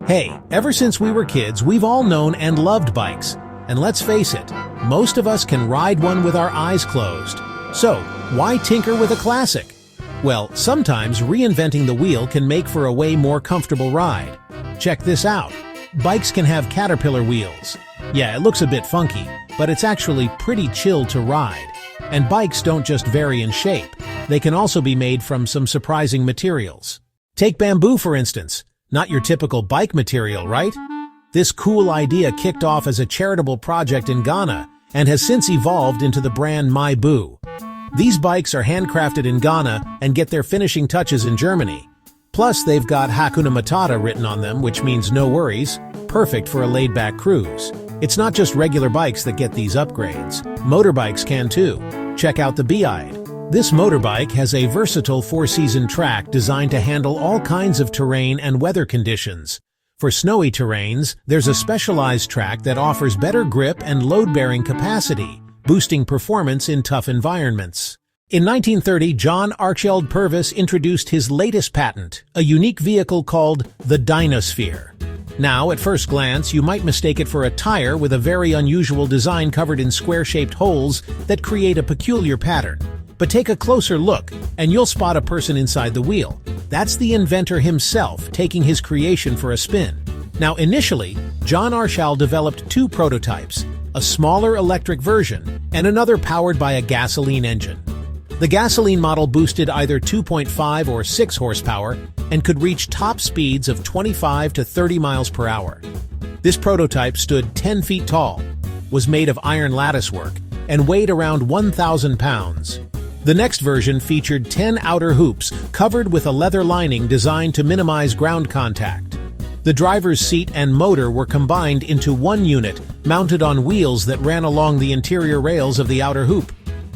Hey, ever since we were kids, we've all known and loved bikes. And let's face it, most of us can ride one with our eyes closed. So, why tinker with a classic? Well, sometimes reinventing the wheel can make for a way more comfortable ride. Check this out. Bikes can have caterpillar wheels. Yeah, it looks a bit funky, but it's actually pretty chill to ride. And bikes don't just vary in shape. They can also be made from some surprising materials. Take bamboo, for instance. Not your typical bike material, right? This cool idea kicked off as a charitable project in Ghana and has since evolved into the brand My Boo. These bikes are handcrafted in Ghana and get their finishing touches in Germany. Plus, they've got Hakuna Matata written on them, which means no worries, perfect for a laid-back cruise. It's not just regular bikes that get these upgrades. Motorbikes can too. Check out the Beide. This motorbike has a versatile four-season track designed to handle all kinds of terrain and weather conditions. For snowy terrains, there's a specialized track that offers better grip and load-bearing capacity, boosting performance in tough environments. In 1930, John Archibald Purvis introduced his latest patent, a unique vehicle called the Dinosphere. Now, at first glance, you might mistake it for a tire with a very unusual design covered in square-shaped holes that create a peculiar pattern. But take a closer look, and you'll spot a person inside the wheel. That's the inventor himself taking his creation for a spin. Now, initially, John Archibald developed two prototypes, a smaller electric version and another powered by a gasoline engine. The gasoline model boosted either 2.5 or 6 horsepower and could reach top speeds of 25 to 30 miles per hour. This prototype stood 10 feet tall, was made of iron latticework, and weighed around 1,000 pounds. The next version featured 10 outer hoops covered with a leather lining designed to minimize ground contact. The driver's seat and motor were combined into one unit, mounted on wheels that ran along the interior rails of the outer hoop.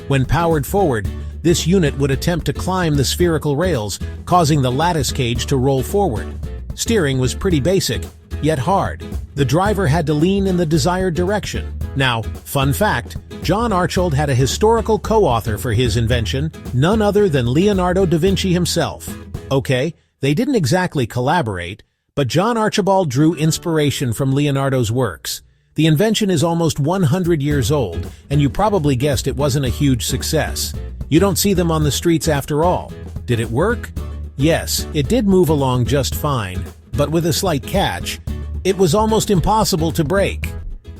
When powered forward, this unit would attempt to climb the spherical rails, causing the lattice cage to roll forward. Steering was pretty basic, yet hard. The driver had to lean in the desired direction. Now, fun fact, John Archibald had a historical co-author for his invention, none other than Leonardo da Vinci himself. Okay, they didn't exactly collaborate, but John Archibald drew inspiration from Leonardo's works. The invention is almost 100 years old, and you probably guessed it wasn't a huge success. You don't see them on the streets after all. Did it work? Yes, it did move along just fine, but with a slight catch. It was almost impossible to break.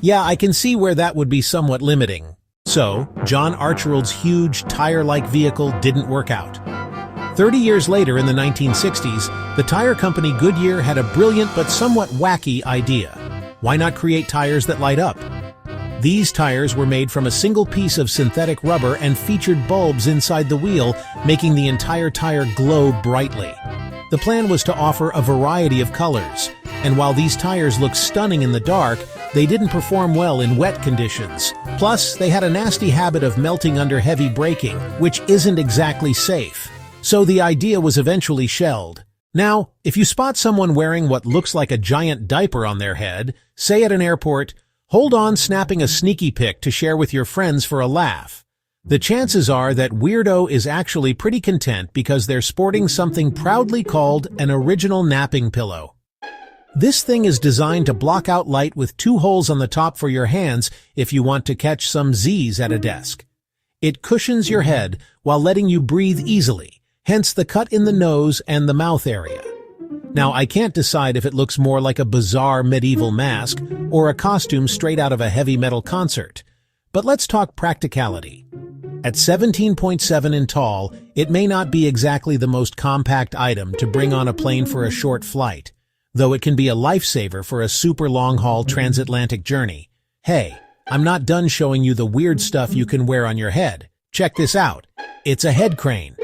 Yeah, I can see where that would be somewhat limiting. So, John Archibald's huge tire-like vehicle didn't work out. 30 years later, in the 1960s, the tire company Goodyear had a brilliant but somewhat wacky idea. Why not create tires that light up? These tires were made from a single piece of synthetic rubber and featured bulbs inside the wheel, making the entire tire glow brightly. The plan was to offer a variety of colors, and while these tires looked stunning in the dark, they didn't perform well in wet conditions. Plus, they had a nasty habit of melting under heavy braking, which isn't exactly safe. So the idea was eventually shelved. Now, if you spot someone wearing what looks like a giant diaper on their head, say at an airport, hold on snapping a sneaky pic to share with your friends for a laugh. The chances are that weirdo is actually pretty content because they're sporting something proudly called an original napping pillow. This thing is designed to block out light with two holes on the top for your hands if you want to catch some Z's at a desk. It cushions your head while letting you breathe easily, hence the cut in the nose and the mouth area. Now, I can't decide if it looks more like a bizarre medieval mask or a costume straight out of a heavy metal concert. But let's talk practicality. At 17.7 in tall, it may not be exactly the most compact item to bring on a plane for a short flight, though it can be a lifesaver for a super long-haul transatlantic journey. Hey, I'm not done showing you the weird stuff you can wear on your head. Check this out. It's a head crane.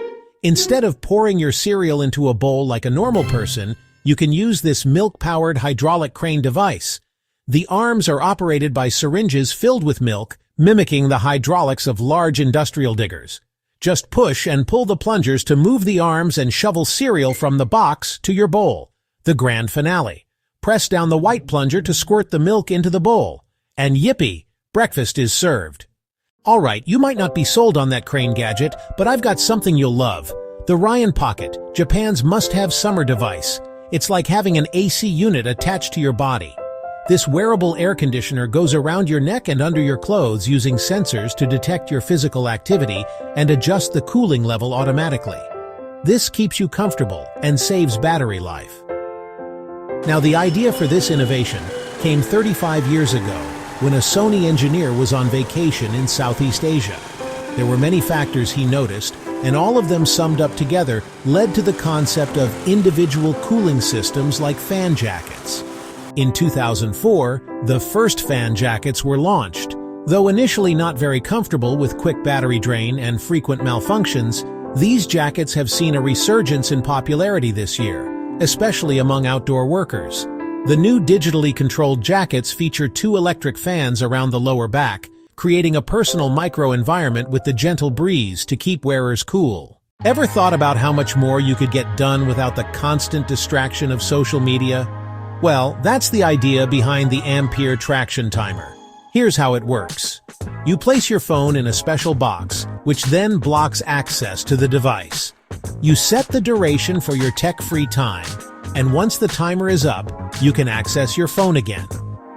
Instead of pouring your cereal into a bowl like a normal person, you can use this milk-powered hydraulic crane device. The arms are operated by syringes filled with milk, mimicking the hydraulics of large industrial diggers. Just push and pull the plungers to move the arms and shovel cereal from the box to your bowl. The grand finale. Press down the white plunger to squirt the milk into the bowl. And yippee, breakfast is served. Alright, you might not be sold on that crane gadget, but I've got something you'll love. The Ryan Pocket, Japan's must-have summer device. It's like having an AC unit attached to your body. This wearable air conditioner goes around your neck and under your clothes using sensors to detect your physical activity and adjust the cooling level automatically. This keeps you comfortable and saves battery life. Now, the idea for this innovation came 35 years ago when a Sony engineer was on vacation in Southeast Asia. There were many factors he noticed, and all of them summed up together led to the concept of individual cooling systems like fan jackets. In 2004, the first fan jackets were launched. Though initially not very comfortable with quick battery drain and frequent malfunctions, these jackets have seen a resurgence in popularity this year, especially among outdoor workers. The new digitally controlled jackets feature 2 electric fans around the lower back, creating a personal micro-environment with the gentle breeze to keep wearers cool. Ever thought about how much more you could get done without the constant distraction of social media? Well, that's the idea behind the Ampere traction timer. Here's how it works. You place your phone in a special box, which then blocks access to the device. You set the duration for your tech-free time, and once the timer is up, you can access your phone again.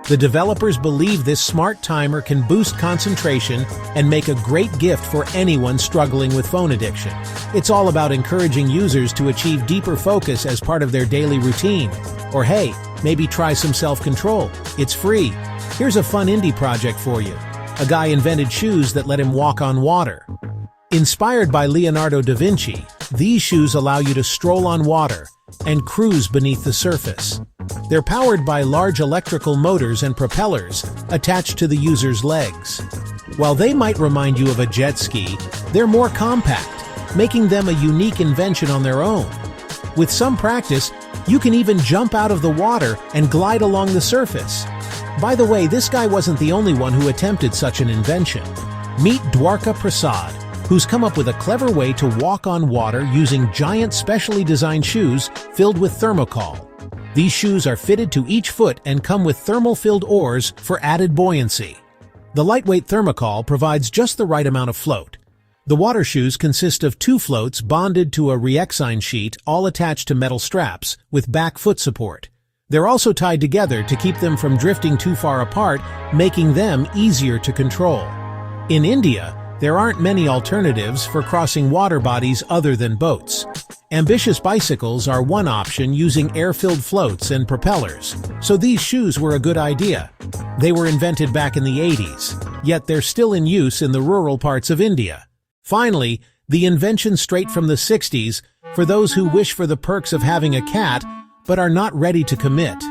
The developers believe this smart timer can boost concentration and make a great gift for anyone struggling with phone addiction. It's all about encouraging users to achieve deeper focus as part of their daily routine. Or hey, maybe try some self-control. It's free. Here's a fun indie project for you. A guy invented shoes that let him walk on water. Inspired by Leonardo da Vinci, these shoes allow you to stroll on water and cruise beneath the surface. They're powered by large electrical motors and propellers attached to the user's legs. While they might remind you of a jet ski, they're more compact, making them a unique invention on their own. With some practice, you can even jump out of the water and glide along the surface. By the way, this guy wasn't the only one who attempted such an invention. Meet Dwarka Prasad, who's come up with a clever way to walk on water using giant specially designed shoes filled with thermocol. These shoes are fitted to each foot and come with thermal-filled oars for added buoyancy. The lightweight thermocol provides just the right amount of float. The water shoes consist of 2 floats bonded to a Rexine sheet, all attached to metal straps, with back foot support. They're also tied together to keep them from drifting too far apart, making them easier to control. In India, there aren't many alternatives for crossing water bodies other than boats. Ambitious bicycles are one option using air-filled floats and propellers, so these shoes were a good idea. They were invented back in the 80s, yet they're still in use in the rural parts of India. Finally, the invention straight from the 60s for those who wish for the perks of having a cat but are not ready to commit.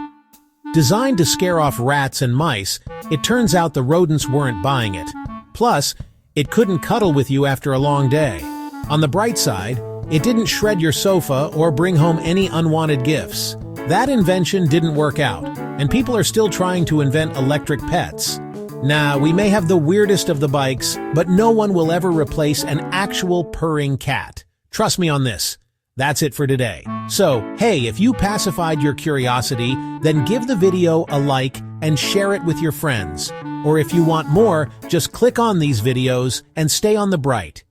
Designed to scare off rats and mice, it turns out the rodents weren't buying it. Plus, it couldn't cuddle with you after a long day. On the bright side, it didn't shred your sofa or bring home any unwanted gifts. That invention didn't work out, and people are still trying to invent electric pets. Nah, we may have the weirdest of the bikes, but no one will ever replace an actual purring cat. Trust me on this. That's it for today. So, hey, if you pacified your curiosity, then give the video a like and share it with your friends. Or if you want more, just click on these videos and stay on the bright.